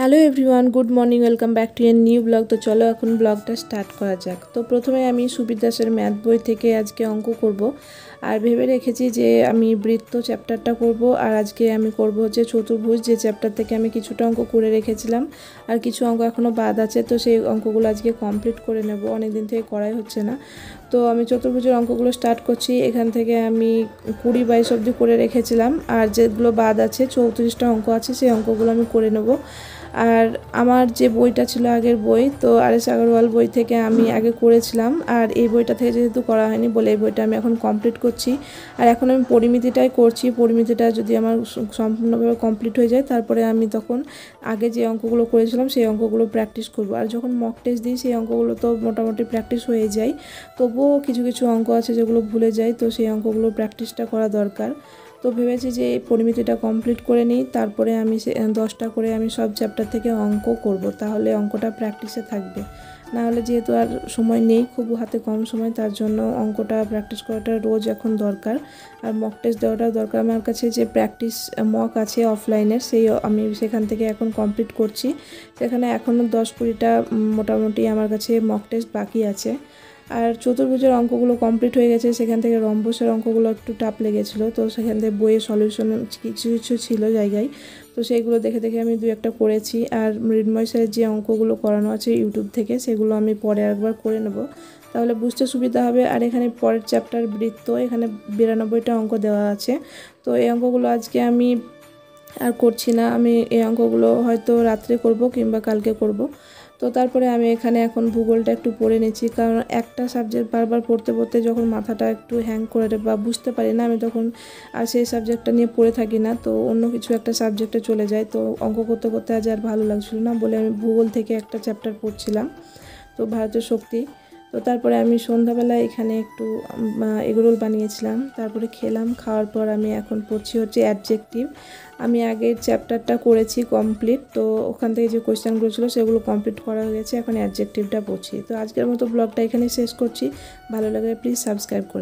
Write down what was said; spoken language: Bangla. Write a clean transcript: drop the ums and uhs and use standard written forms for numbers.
Hello everyone, good morning, welcome back to a new blog. তো চলো এখন ব্লগটা স্টার্ট করা যাক। তো প্রথমে আমি সুবীর দাসের ম্যাথ বই থেকে আজকে অঙ্ক করব, আর ভেবে রেখেছি যে আমি বৃত্ত চ্যাপ্টারটা করব, আর আজকে আমি করব হচ্ছে চতুর্ভুজ, যে চ্যাপ্টার থেকে আমি কিছুটা অঙ্ক করে রেখেছিলাম আর কিছু অঙ্ক এখনও বাদ আছে। তো সেই অঙ্কগুলো আজকে কমপ্লিট করে নেব, অনেক দিন থেকে করাই হচ্ছে না। তো আমি চতুর্ভুজের অঙ্কগুলো স্টার্ট করছি। এখান থেকে আমি 20-22 অবধি করে রেখেছিলাম, আর যেগুলো বাদ আছে 34টা অঙ্ক আছে, সেই অঙ্কগুলো আমি করে নেব। আর আমার যে বইটা ছিল আগের বই, তো আর.এস. আগরওয়াল বই থেকে আমি আগে করেছিলাম, আর এই বইটা থেকে যেহেতু করা হয়নি বলে এই বইটা আমি এখন কমপ্লিট করছি। আর এখন আমি পরিমিতিটাই করছি। পরিমিতিটা যদি আমার সম্পূর্ণভাবে কমপ্লিট হয়ে যায়, তারপরে আমি তখন আগে যে অঙ্কগুলো করেছিলাম সেই অঙ্কগুলো প্র্যাকটিস করব। আর যখন মক টেস্ট দিই সেই অঙ্কগুলো তো মোটামুটি প্র্যাকটিস হয়ে যায়, তবুও কিছু কিছু অঙ্ক আছে যেগুলো ভুলে যায়, তো সেই অঙ্কগুলো প্র্যাকটিসটা করা দরকার। তো ভেবেছি যে এই পরিমিতিটা কমপ্লিট করে নিই, তারপরে আমি 10টা করে আমি সব চ্যাপ্টার থেকে অঙ্ক করব, তাহলে অঙ্কটা প্র্যাকটিসে থাকবে। নাহলে যেহেতু আর সময় নেই, খুব হাতে কম সময়, তার জন্য অঙ্কটা প্র্যাকটিস করাটা রোজ এখন দরকার। আর মক টেস্ট দেওয়াটাও দরকার। আমার কাছে যে প্র্যাকটিস মক আছে অফলাইনের, সেই আমি সেখান থেকে এখন কমপ্লিট করছি। সেখানে এখনও 10-20টা মোটামুটি আমার কাছে মক টেস্ট বাকি আছে। আর চতুর্ভুজের অঙ্কগুলো কমপ্লিট হয়ে গেছে। সেখান থেকে রম্বসের অঙ্কগুলো একটু টাফ লেগেছিলো, তো সেখান থেকে বইয়ের সলিউশন কিছু কিছু ছিল জায়গায়, তো সেইগুলো দেখে দেখে আমি 2-1টা করেছি। আর মৃন্ময় স্যারের যে অঙ্কগুলো করানো আছে ইউটিউব থেকে, সেগুলো আমি পরে একবার করে নেব, তাহলে বুঝতে সুবিধা হবে। আর এখানে পরের চ্যাপ্টার বৃত্ত, এখানে 92টা অঙ্ক দেওয়া আছে। তো এই অঙ্কগুলো আজকে আমি আর করছি না, আমি এই অঙ্কগুলো হয়তো রাত্রে করব কিংবা কালকে করব। তো তারপরে আমি এখানে এখন ভূগোলটা একটু পড়ে নিচ্ছি, কারণ একটা সাবজেক্ট বারবার পড়তে পড়তে যখন মাথাটা একটু হ্যাং করে বা বুঝতে পারি না আমি, তখন আর সেই সাবজেক্টটা নিয়ে পড়ে থাকি না, তো অন্য কিছু একটা সাবজেক্টে চলে যায়। তো অঙ্ক করতে করতে আজ আর ভালো লাগছিল না বলে আমি ভূগোল থেকে একটা চ্যাপ্টার পড়ছিলাম, তো ভারতের শক্তি। তো তারপরে আমি সন্ধ্যাবেলায় এখানে একটু এগরোল বানিয়েছিলাম, তারপরে খেলাম। খাওয়ার পর আমি এখন পড়ছি হচ্ছে অ্যাডজেক্টিভ। আমি আগের চ্যাপ্টারটা করেছি কমপ্লিট, তো ওখান থেকে যে কোয়েশ্চেনগুলো ছিল সেগুলো কমপ্লিট করা হয়ে গেছে, এখন অ্যাডজেক্টিভটা পড়ছি। তো আজকের মতো ব্লগটা এখানে শেষ করছি। ভালো লাগলে প্লিজ সাবস্ক্রাইব করে